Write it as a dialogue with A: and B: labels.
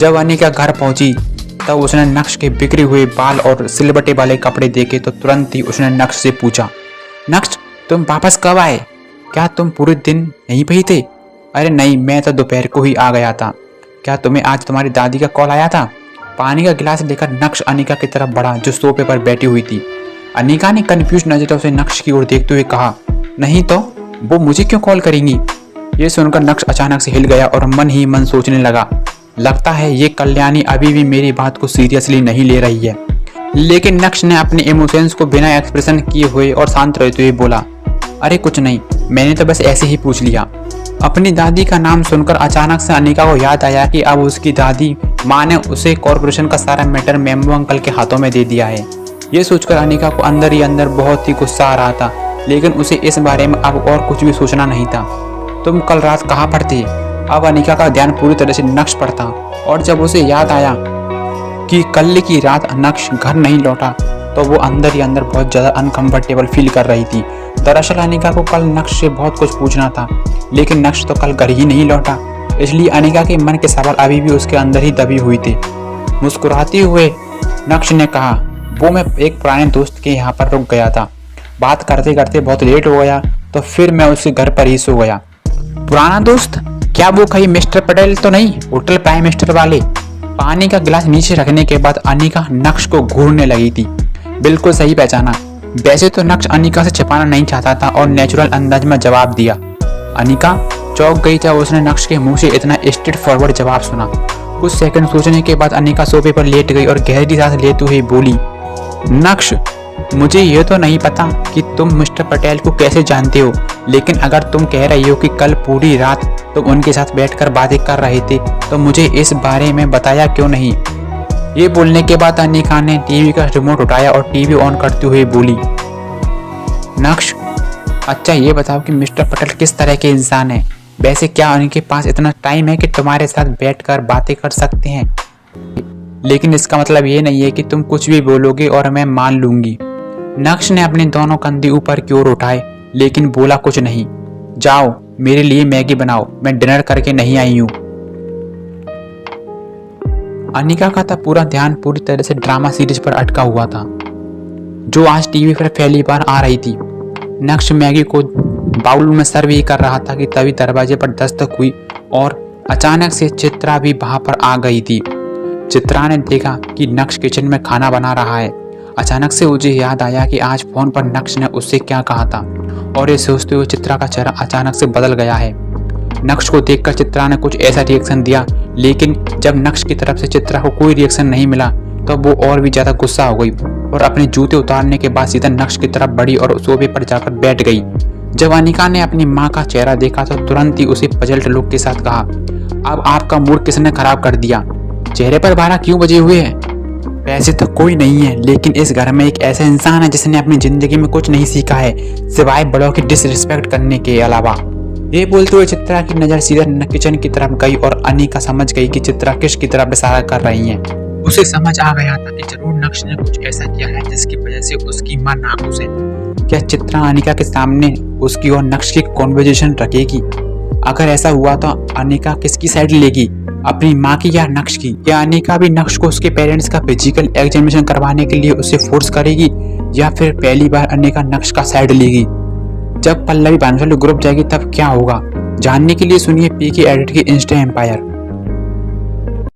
A: जब अनिका घर पहुंची तब उसने नक्श के बिखरे हुए बाल और सिलबटे वाले कपड़े देखे तो तुरंत ही उसने नक्श से पूछा, नक्श तुम वापस कब आए? क्या तुम पूरे दिन यहीं पे ही थे? अरे नहीं, मैं तो दोपहर को ही आ गया था। क्या तुम्हें आज तुम्हारी दादी का कॉल आया था? पानी का गिलास लेकर नक्श अनिका की तरफ बढ़ा जो सोफे पर बैठी हुई थी। अनिका ने कंफ्यूज नजरों से नक्श की ओर देखते हुए कहा, नहीं तो वो मुझे क्यों कॉल करेंगी? ये सुनकर नक्श अचानक से हिल गया और मन ही मन सोचने लगा, लगता है ये कल्याणी अभी भी मेरी बात को सीरियसली नहीं ले रही है। लेकिन नक्श ने अपने इमोशंस को बिना एक्सप्रेशन किए हुए और शांत रहते हुए बोला, अरे कुछ नहीं, मैंने तो बस ऐसे ही पूछ लिया। अपनी दादी का नाम सुनकर अचानक से अनिका को याद आया कि अब उसकी दादी माँ ने उसे कॉर्पोरेशन का सारा मैटर मेम्बू अंकल के हाथों में दे दिया है। ये सोचकर अनिका को अंदर ही अंदर बहुत ही गुस्सा आ रहा था, लेकिन उसे इस बारे में अब और कुछ भी सोचना नहीं था। तुम कल रात कहाँ पर थे? अब अनिका का ध्यान पूरी तरह से नक्श पर था और जब उसे याद आया कि कल की रात नक्श घर नहीं लौटा तो वो अंदर ही अंदर बहुत ज़्यादा अनकंफर्टेबल फील कर रही थी। दरअसल अनिका को कल नक्श से बहुत कुछ पूछना था, लेकिन नक्श तो कल घर ही नहीं लौटा, इसलिए अनिका के मन के सवाल अभी भी उसके अंदर ही दबे हुए थे। मुस्कुराते हुए नक्श ने कहा, वो मैं एक पुराने दोस्त के यहाँ पर रुक गया था, बात करते करते बहुत लेट हो गया तो फिर मैं उसके घर पर ही सो गया। पुराना दोस्त? क्या वो कहीं मिस्टर पटेल तो नहीं, होटल प्राइम मिनिस्टर वाले? पानी का गिलास नीचे रखने के बाद अनिका नक्श को घूरने लगी थी। बिल्कुल सही पहचाना। वैसे तो नक्श अनिका से छिपाना नहीं चाहता था और नेचुरल अंदाज में जवाब दिया। अनिका चौंक गई जब उसने नक्श के मुंह से इतना स्ट्रेट फॉरवर्ड जवाब सुना। कुछ सेकंड सोचने के बाद अनिका सोफे पर लेट गई और गहरी सांस लेते हुए बोली, नक्श मुझे ये तो नहीं पता कि तुम मिस्टर पटेल को कैसे जानते हो, लेकिन अगर तुम कह रही हो कि कल पूरी रात तुम उनके साथ बैठकर बातें कर रहे थे तो मुझे इस बारे में बताया क्यों नहीं? ये बोलने के बाद अनिका ने टीवी का रिमोट उठाया और टीवी ऑन करते हुए बोली, नक्श अच्छा ये बताओ कि मिस्टर पटेल किस तरह के इंसान है? वैसे क्या उनके पास इतना टाइम है कि तुम्हारे साथ बैठकर बातें कर सकते हैं? लेकिन इसका मतलब ये नहीं है कि तुम कुछ भी बोलोगे और मैं मान लूंगी। नक्श ने अपने दोनों कंधे ऊपर की ओर उठाए लेकिन बोला कुछ नहीं। जाओ मेरे लिए मैगी बनाओ, मैं डिनर करके नहीं आई हूं। अनिका का था पूरा ध्यान पूरी तरह से ड्रामा सीरीज पर अटका हुआ था जो आज टीवी पर पहली बार आ रही थी। नक्श मैगी को बाउल में सर्व ही कर रहा था कि तभी दरवाजे पर दस्तक हुई और अचानक से चित्रा भी वहां पर आ गई थी। चित्रा ने देखा कि नक्श किचन में खाना बना रहा है। अचानक से उसे याद आया कि आज फोन पर नक्श ने उससे क्या कहा था और ये सोचते हुए चित्रा का चेहरा अचानक से बदल गया है। नक्श को देखकर चित्रा ने कुछ ऐसा रिएक्शन दिया, लेकिन जब नक्श की तरफ से चित्रा को कोई रिएक्शन नहीं मिला तो वो और भी ज्यादा गुस्सा हो गई और अपने जूते उतारने के बाद सीधा नक्श की तरफ बढ़ी और सोफे पर जाकर बैठ गई। जब अनिका ने अपनी माँ का चेहरा देखा तो तुरंत ही उसे पजल्ड लुक के साथ कहा, अब आपका मूड किसने खराब कर दिया? चेहरे पर 12 क्यों बजे हुए हैं? वैसे तो कोई नहीं है, लेकिन इस घर में एक ऐसा इंसान है जिसने अपनी जिंदगी में कुछ नहीं सीखा है सिवाय बड़ों की डिसरिस्पेक्ट करने के अलावा। ये बोलते हुए चित्रा की नजर सीधा किचन की तरफ गई और अनिका समझ गई कि चित्रा किस की तरफ इशारा कर रही है। उसे समझ आ गया था कि जरूर नक्श ने कुछ ऐसा किया है जिसकी वजह से उसकी मां नाखुश है। क्या चित्रा अनिका के सामने उसकी और नक्श की कॉन्वर्जेशन रखेगी? अगर ऐसा हुआ तो अनिका किसकी साइड लेगी, अपनी माँ की या नक्श की? या अनिका भी नक्श को उसके पेरेंट्स का फिजिकल एग्जामिनेशन करवाने के लिए उसे फोर्स करेगी, या फिर पहली बार अनिका नक्श का साइड लेगी? जब पल्लवी भानुशाली ग्रुप जाएगी तब क्या होगा, जानने के लिए सुनिए पीके एडिट की इंस्टा एम्पायर।